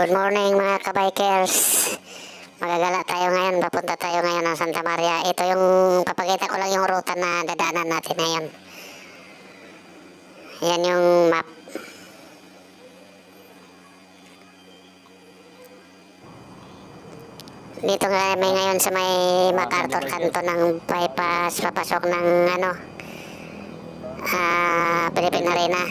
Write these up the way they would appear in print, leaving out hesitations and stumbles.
Good morning mga kabikers. Magagala tayo ngayon. Papunta tayo ngayon ng Santa Maria. Ito yung papakita ko lang yung ruta na dadaanan natin ngayon. Yan yung map. Dito nga may ngayon sa may MacArthur kanto ng bypass papasok ng Philippine Arena.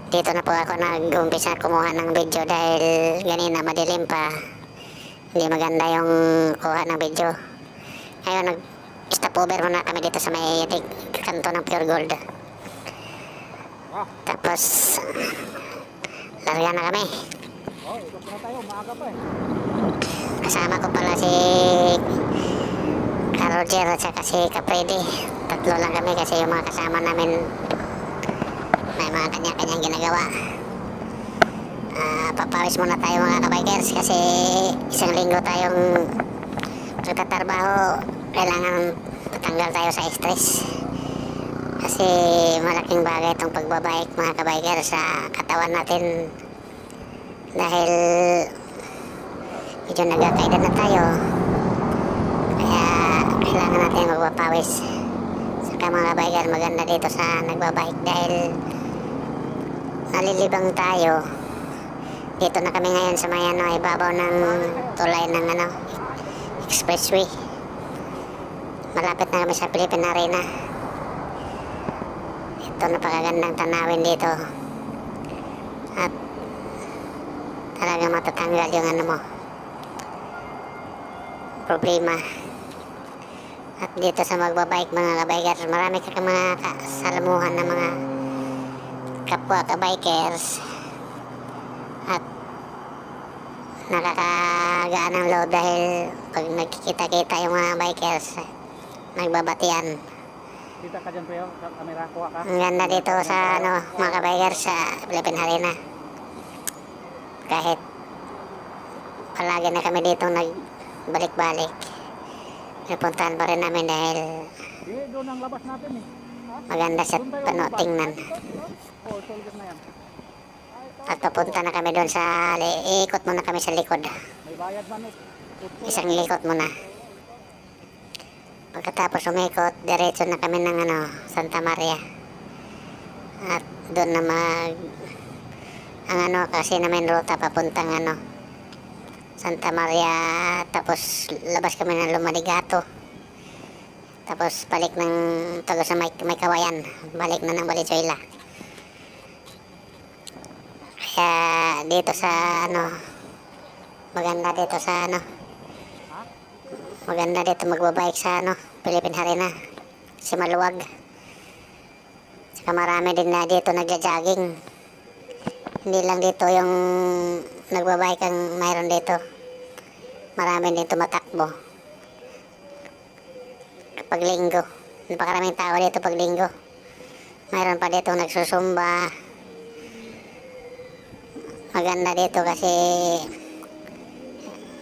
Dito na po ako nag-umpisa kumuha ng video dahil ganina madilim pa. Hindi maganda yung kuha ng video. Ngayon nag-stop over muna kami dito sa may kanto ng Pure Gold. Tapos larga na kami. Kasama ko pala si Roger at saka si Capredi. Tatlo lang kami kasi yung mga kasama namin may mga kanya-kanyang ginagawa. Papawis muna tayo mga kabikers kasi isang linggo tayong nagtatrabaho. Kailangan patanggal tayo sa stress kasi malaking bagay itong pagbabike mga kabikers sa katawan natin dahil medyo nagkakaedad na tayo, kaya kailangan natin magpapawis. Saka mga kabikers, maganda dito sa nagbabike dahil nalilibang tayo. Dito na kami ngayon sa may ibabaw ng tulay ng expressway. Malapit na kami sa Philippine Arena. Ito napakagandang tanawin dito at talagang matatanggal yung problema. At dito sa magbabike mga kabikers, marami ka mga kasalamuhan na mga kapwa kabikers at nakakagaan ng load dahil pag nagkikita-kita yung mga bikers nagbabatian. Kita ka dyan pre, kamera, kuha ka. Ang ganda dito sa mga kabikers sa Philippine Arena. Kahit palagi na kami dito nagbalik-balik, napuntahan pa rin namin dahil doon ang labas natin maganda sa tingnan. Na yan. At papunta na kami doon sa iikot muna kami sa likod. May bayad man Isang likot muna. Pagkatapos umikot, diretso na kami ng Santa Maria. At doon na ang kasi namin ruta papuntang Santa Maria, tapos labas kami ng Lumaligato. Tapos balik ng tago sa may Kawayan, balik na ng Valenzuela. Kaya dito sa maganda dito sa maganda dito magbabike sa Philippine Arena kasi maluwag. Saka marami din na dito nagja-jogging. Hindi lang dito yung nagbabike ang mayroon dito. Marami dito matakbo kapag linggo. Napakaraming tao dito pag linggo. Mayroon pa dito nagsusumba. Maganda dito kasi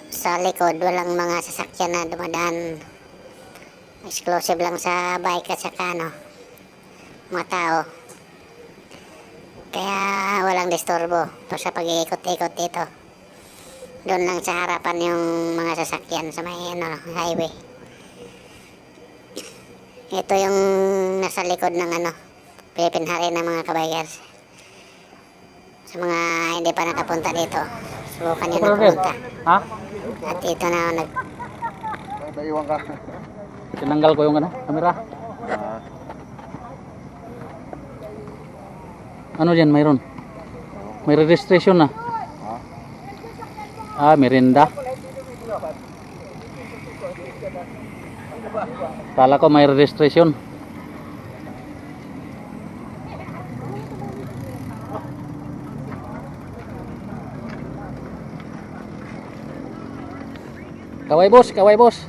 sa likod walang mga sasakyan na dumadaan. Exclusive lang sa bike at saka mga tao. Kaya walang disturbo sa pag-iikot-ikot dito. Doon lang sa harapan yung mga sasakyan sa may highway. Ito yung nasa likod ng Philippine Arena mga kabikers. Sa mga hindi pa nakapunta dito, subukan nyo na pumunta. Ha? At ito na Naiwan ka. Tinanggal ko yung kamera. Ano dyan mayroon? May registration na. Merinda. Kala ko may registration. Kaway boss, kaway boss.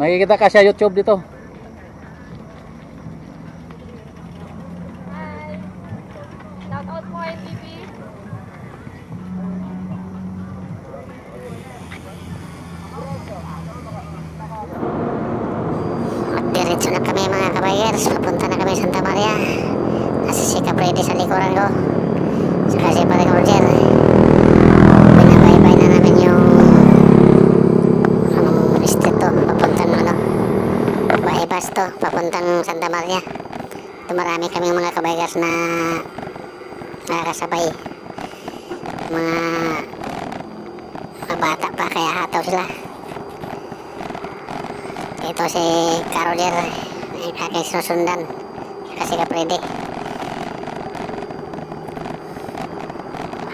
Makikita ka sa YouTube dito. Hi. Shout out mo NTV. diretso na kami mga kabikers. Papunta na kami Santa Maria. Nasa si Capredi sa likuran ko. Saka si Paring Roger. papuntang Santa Maria. Ito marami kaming mga kabikers na nakakasabay. Mga bata pa kaya hataw sila. Ito si Caroler, aking susundan kasi kaprede.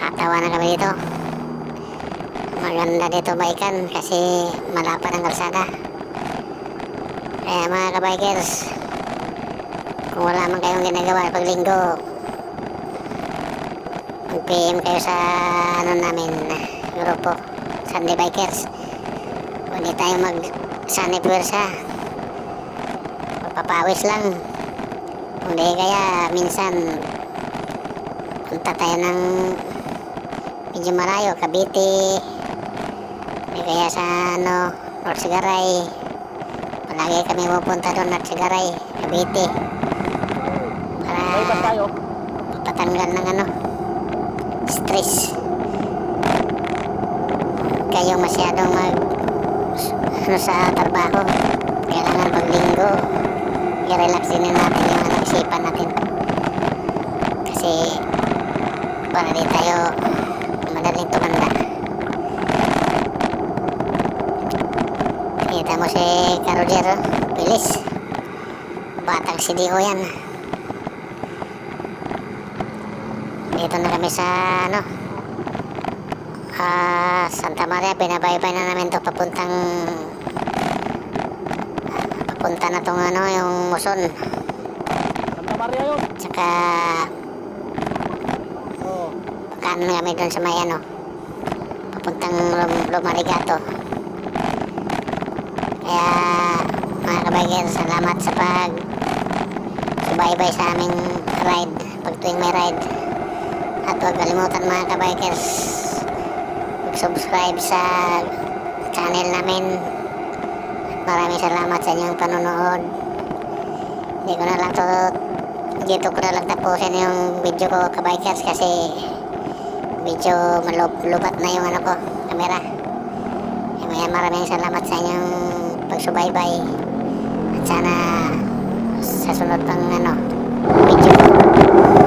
Hatawa na kami dito. Maganda dito baikan kasi malapad ang kalsada. Kaya mga kabikers, kung wala man kayong ginagawa pag linggo, mag-PM kayo sa namin, grupo, Sunday Bikers. Huwag tayo mag-sunny pwersa. Magpapawis lang. Kung di kaya, minsan, punta tayo ng medyo malayo, Cavite, di kaya sa North Sigaray. Palagi kami pupunta doon, North Sigaray, Cavite. May bus tayo. Patanggal ng stress. Kayo masyadong sa trabaho. Kailangan pag linggo i-relaxin natin yung isipan natin. Kasi para di tayo madaling tumanda. Kita mo si Caroler, bilis. Batang CDO yan. Dito na kami sa Santa Maria. Binabaybay na namin to papunta na tong yung Muson. Santa Maria yun. Tsaka Oo. kanan kami doon sa may papuntang Lumarigato. Kaya mga kabikers, salamat sa subaybay sa aming ride pag tuwing may ride. At huwag kalimutan mga kabikers, mag-subscribe sa channel namin. Maraming salamat sa inyong panonood. Dito ko na lang tapusin yung video ko kabikers kasi medyo malubat na yung camera. Maraming salamat sa inyong pagsubaybay. At sana sa sunod pang video.